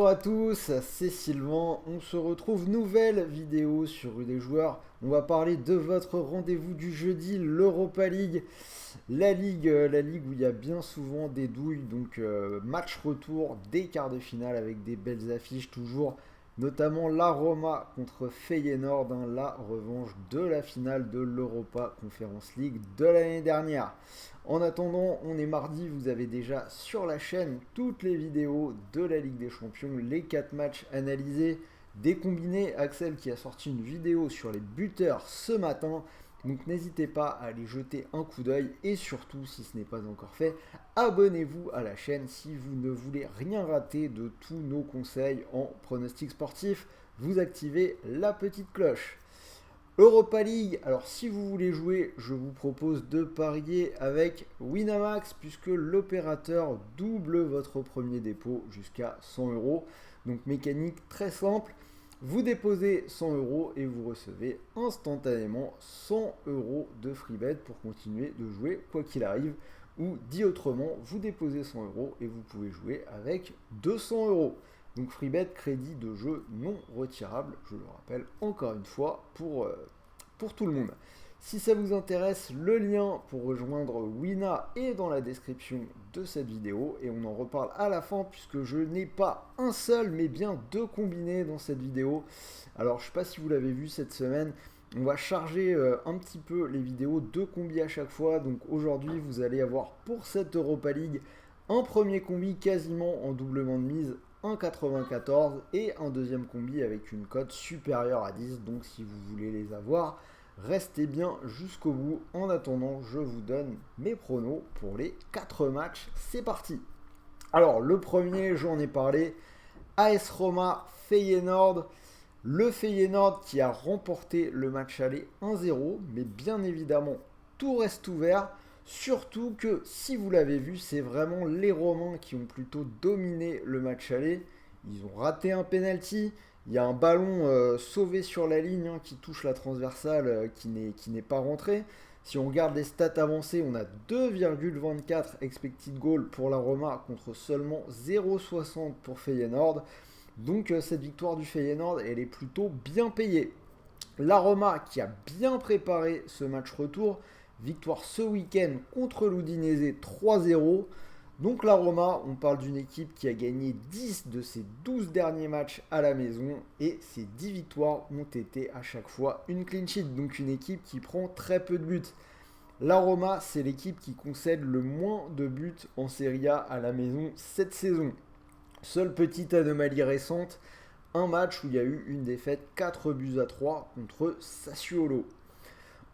Bonjour à tous, c'est Sylvain, on se retrouve nouvelle vidéo sur Rue des Joueurs. On va parler de votre rendez-vous du jeudi, l'Europa League. La ligue où il y a bien souvent des douilles, donc match retour des quarts de finale avec des belles affiches toujours, notamment la Roma contre Feyenoord, la revanche de la finale de l'Europa Conference League de l'année dernière. En attendant, on est mardi, vous avez déjà sur la chaîne toutes les vidéos de la Ligue des Champions, les 4 matchs analysés, des combinés. Axel qui a sorti une vidéo sur les buteurs ce matin. Donc n'hésitez pas à aller jeter un coup d'œil et surtout, si ce n'est pas encore fait, abonnez-vous à la chaîne si vous ne voulez rien rater de tous nos conseils en pronostic sportif. Vous activez la petite cloche. Europa League, alors si vous voulez jouer, je vous propose de parier avec Winamax puisque l'opérateur double votre premier dépôt jusqu'à 100 euros. Donc mécanique très simple, vous déposez 100 euros et vous recevez instantanément 100 euros de free bet pour continuer de jouer quoi qu'il arrive. Ou dit autrement, vous déposez 100 euros et vous pouvez jouer avec 200 euros. Donc FreeBet, crédit de jeu non retirable, je le rappelle encore une fois pour tout le monde. Si ça vous intéresse, le lien pour rejoindre Wina est dans la description de cette vidéo et on en reparle à la fin puisque je n'ai pas un seul mais bien deux combinés dans cette vidéo. Alors je ne sais pas si vous l'avez vu cette semaine, on va charger un petit peu les vidéos de combis à chaque fois. Donc aujourd'hui vous allez avoir pour cette Europa League un premier combi quasiment en doublement de mise 1,94 et un deuxième combi avec une cote supérieure à 10. Donc si vous voulez les avoir, restez bien jusqu'au bout. En attendant, je vous donne mes pronos pour les 4 matchs. C'est parti. Alors le premier, j'en ai parlé, AS Roma Feyenoord. Le Feyenoord qui a remporté le match aller 1-0, mais bien évidemment tout reste ouvert. Surtout que si vous l'avez vu, c'est vraiment les Romains qui ont plutôt dominé le match aller. Ils ont raté un penalty. Il y a un ballon sauvé sur la ligne qui touche la transversale qui n'est pas rentré. Si on regarde les stats avancées, on a 2,24 expected goal pour la Roma contre seulement 0,60 pour Feyenoord. Donc cette victoire du Feyenoord, elle est plutôt bien payée. La Roma qui a bien préparé ce match retour. Victoire ce week-end contre l'Udinese 3-0. Donc la Roma, on parle d'une équipe qui a gagné 10 de ses 12 derniers matchs à la maison et ces 10 victoires ont été à chaque fois une clean sheet. Donc une équipe qui prend très peu de buts. La Roma, c'est l'équipe qui concède le moins de buts en Serie A à la maison cette saison. Seule petite anomalie récente, un match où il y a eu une défaite 4-3 contre Sassuolo.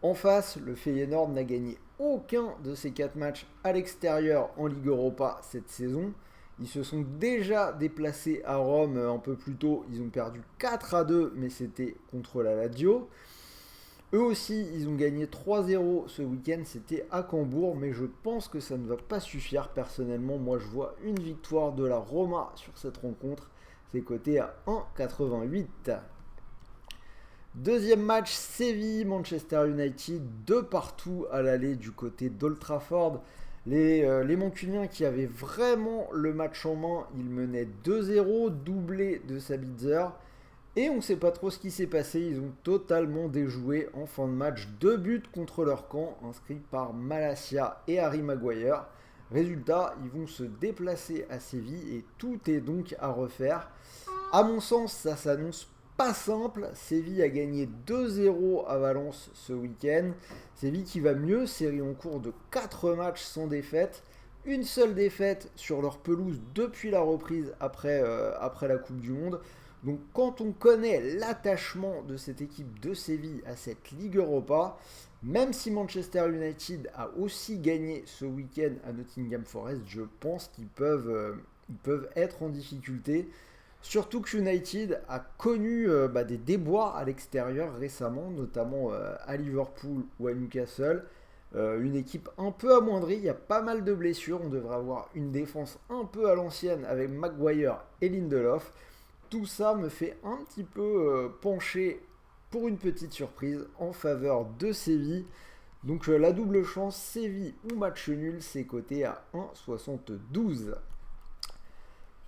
En face, le Feyenoord n'a gagné aucun de ces 4 matchs à l'extérieur en Ligue Europa cette saison. Ils se sont déjà déplacés à Rome un peu plus tôt. Ils ont perdu 4-2, mais c'était contre la Lazio. Eux aussi, ils ont gagné 3-0 ce week-end. C'était à Cambourg, mais je pense que ça ne va pas suffire. Personnellement, moi, je vois une victoire de la Roma sur cette rencontre. C'est coté à 1,88. Deuxième match, Séville, Manchester United, de partout à l'aller du côté d'Old Trafford. Les Mancuniens qui avaient vraiment le match en main, ils menaient 2-0, doublé de Sabitzer. Et on ne sait pas trop ce qui s'est passé, ils ont totalement déjoué en fin de match 2 buts contre leur camp, inscrits par Malacia et Harry Maguire. Résultat, ils vont se déplacer à Séville et tout est donc à refaire. À mon sens, ça s'annonce pas simple. Séville a gagné 2-0 à Valence ce week-end. Séville qui va mieux, série en cours de 4 matchs sans défaite. Une seule défaite sur leur pelouse depuis la reprise après la Coupe du Monde. Donc quand on connaît l'attachement de cette équipe de Séville à cette Ligue Europa, même si Manchester United a aussi gagné ce week-end à Nottingham Forest, je pense qu'ils peuvent être en difficulté. Surtout que United a connu des déboires à l'extérieur récemment, notamment à Liverpool ou à Newcastle. Une équipe un peu amoindrie, il y a pas mal de blessures. On devrait avoir une défense un peu à l'ancienne avec Maguire et Lindelof. Tout ça me fait un petit peu pencher pour une petite surprise en faveur de Séville. Donc la double chance, Séville ou match nul, c'est coté à 1,72.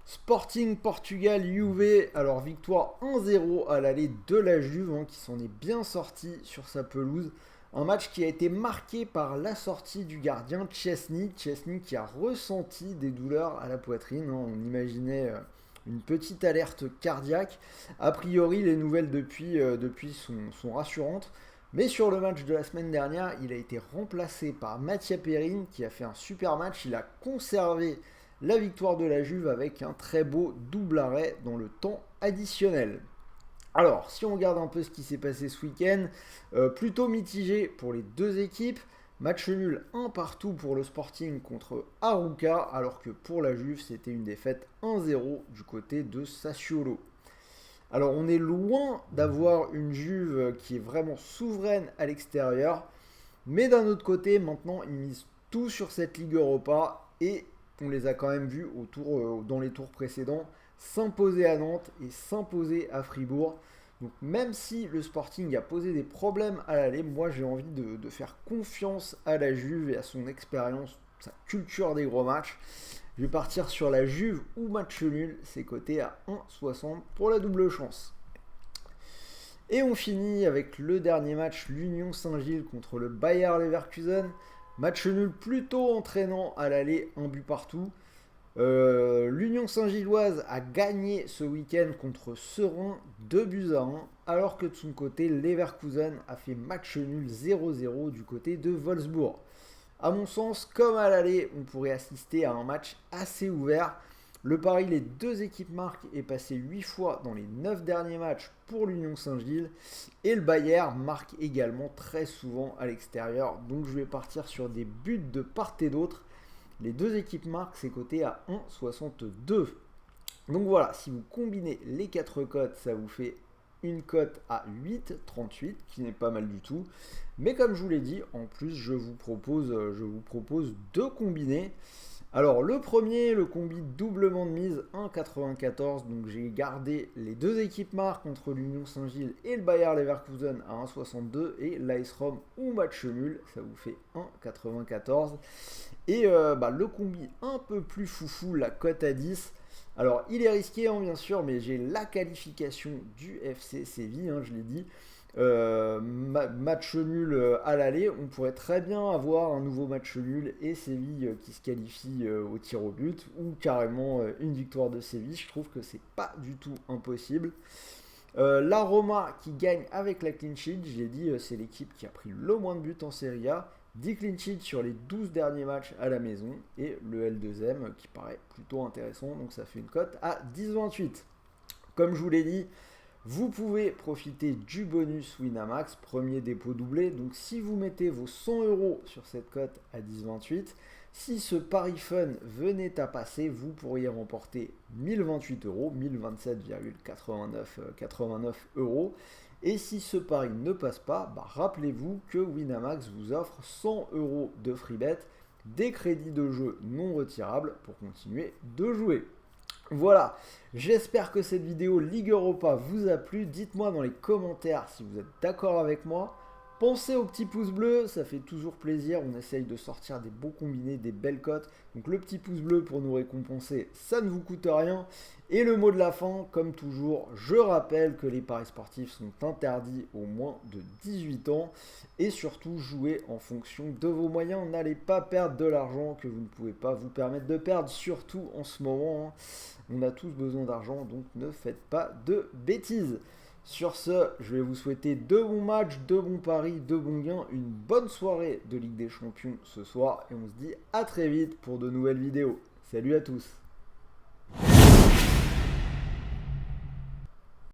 Sporting Portugal Juve, alors victoire 1-0 à l'aller de la Juve qui s'en est bien sorti sur sa pelouse. Un match qui a été marqué par la sortie du gardien Szczęsny qui a ressenti des douleurs à la poitrine. On imaginait une petite alerte cardiaque. A priori, les nouvelles depuis sont rassurantes. Mais sur le match de la semaine dernière, il a été remplacé par Mathia Perin qui a fait un super match. Il a conservé la victoire de la Juve avec un très beau double arrêt dans le temps additionnel. Alors, si on regarde un peu ce qui s'est passé ce week-end, plutôt mitigé pour les deux équipes. Match nul 1 partout pour le Sporting contre Arouca, alors que pour la Juve, c'était une défaite 1-0 du côté de Sassuolo. Alors, on est loin d'avoir une Juve qui est vraiment souveraine à l'extérieur, mais d'un autre côté, maintenant, ils misent tout sur cette Ligue Europa et on les a quand même vus dans les tours précédents s'imposer à Nantes et s'imposer à Fribourg. Donc même si le Sporting a posé des problèmes à l'aller, moi j'ai envie de faire confiance à la Juve et à son expérience, sa culture des gros matchs. Je vais partir sur la Juve ou match nul, c'est coté à 1,60 pour la double chance. Et on finit avec le dernier match, l'Union Saint-Gilles contre le Bayer Leverkusen. Match nul plutôt entraînant à l'aller, un but partout. L'Union Saint-Gilloise a gagné ce week-end contre Seraing 2-1, alors que de son côté, Leverkusen a fait match nul 0-0 du côté de Wolfsburg. A mon sens, comme à l'aller, on pourrait assister à un match assez ouvert. Le pari, les deux équipes marquent, est passé 8 fois dans les 9 derniers matchs pour l'Union Saint-Gilles. Et le Bayern marque également très souvent à l'extérieur. Donc je vais partir sur des buts de part et d'autre. Les deux équipes marquent, c'est coté à 1,62. Donc voilà, si vous combinez les 4 cotes, ça vous fait une cote à 8,38, qui n'est pas mal du tout. Mais comme je vous l'ai dit, en plus, je vous propose deux combinés. Alors le premier, le combi doublement de mise 1,94, donc j'ai gardé les deux équipes marques contre l'Union Saint-Gilles et le Bayer Leverkusen à 1,62 et l'AS Rome ou match nul, ça vous fait 1,94. Et le combi un peu plus foufou, la cote à 10. Alors il est risqué bien sûr, mais j'ai la qualification du FC Séville, je l'ai dit. Match nul à l'aller, on pourrait très bien avoir un nouveau match nul et Séville qui se qualifie au tir au but ou carrément une victoire de Séville. Je trouve que c'est pas du tout impossible. La Roma qui gagne avec la clean sheet, je l'ai dit, c'est l'équipe qui a pris le moins de buts en Serie A. 10 clean sheets sur les 12 derniers matchs à la maison et le L2M qui paraît plutôt intéressant, donc ça fait une cote à 10,28. Comme je vous l'ai dit, vous pouvez profiter du bonus Winamax, premier dépôt doublé. Donc si vous mettez vos 100 € sur cette cote à 10,28, si ce pari fun venait à passer, vous pourriez remporter 1028 €, 1027,89 €. Et si ce pari ne passe pas, rappelez-vous que Winamax vous offre 100 € de free bet, des crédits de jeu non retirables pour continuer de jouer. Voilà, j'espère que cette vidéo Ligue Europa vous a plu. Dites-moi dans les commentaires si vous êtes d'accord avec moi. Pensez au petit pouce bleu, ça fait toujours plaisir. On essaye de sortir des beaux combinés, des belles cotes. Donc le petit pouce bleu pour nous récompenser, ça ne vous coûte rien. Et le mot de la fin, comme toujours, je rappelle que les paris sportifs sont interdits aux moins de 18 ans. Et surtout, jouez en fonction de vos moyens. N'allez pas perdre de l'argent que vous ne pouvez pas vous permettre de perdre, surtout en ce moment. On a tous besoin d'argent, donc ne faites pas de bêtises. Sur ce, je vais vous souhaiter de bons matchs, de bons paris, de bons gains, une bonne soirée de Ligue des Champions ce soir et on se dit à très vite pour de nouvelles vidéos. Salut à tous!